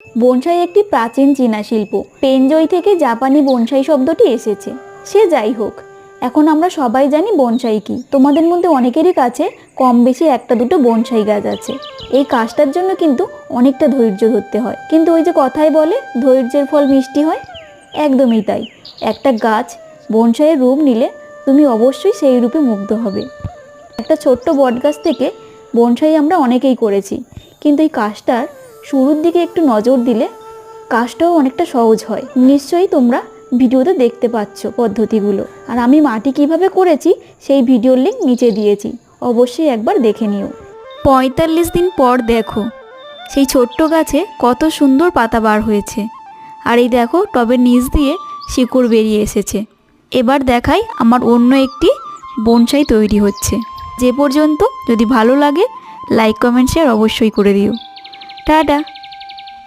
Bonsai একটি প্রাচীন চীনা শিল্প। পেনজই থেকে জাপানি বনসাই শব্দটি এসেছে। সে যাই হোক, এখন আমরা সবাই জানি বনসাই কি। তোমাদের মধ্যে অনেকেরই কাছে কম বেশি একটা দুটো বনসাই গাছ আছে। এই কাজটার জন্য কিন্তু অনেকটা ধৈর্য ধরতে হয়, কিন্তু ওই যে কথায় বলে ধৈর্যের ফল মিষ্টি হয়, একদমই তাই। একটা গাছ বনসাইয়ের রূপ নিলে তুমি অবশ্যই সেই রূপে মুগ্ধ হবে। একটা ছোট্ট বট গাছ থেকে বনসাই আমরা অনেকেই করেছি, কিন্তু এই কাজটার শুরুর দিকে একটু নজর দিলে কাজটাও অনেকটা সহজ হয়। নিশ্চয়ই তোমরা ভিডিওতে দেখতে পাচ্ছ পদ্ধতিগুলো, আর আমি মাটি কিভাবে করেছি সেই ভিডিওর লিঙ্ক নিচে দিয়েছি, অবশ্যই একবার দেখে নিও। 45 দিন পর দেখো সেই ছোট্ট গাছে কত সুন্দর পাতা বার হয়েছে, আর এই দেখো টবের নিচ দিয়ে শিকড় বেরিয়ে এসেছে। এবার দেখাই আমার অন্য একটি বনসাই তৈরি হচ্ছে। যে পর্যন্ত, যদি ভালো লাগে লাইক কমেন্ট শেয়ার অবশ্যই করে দিও। টাটা।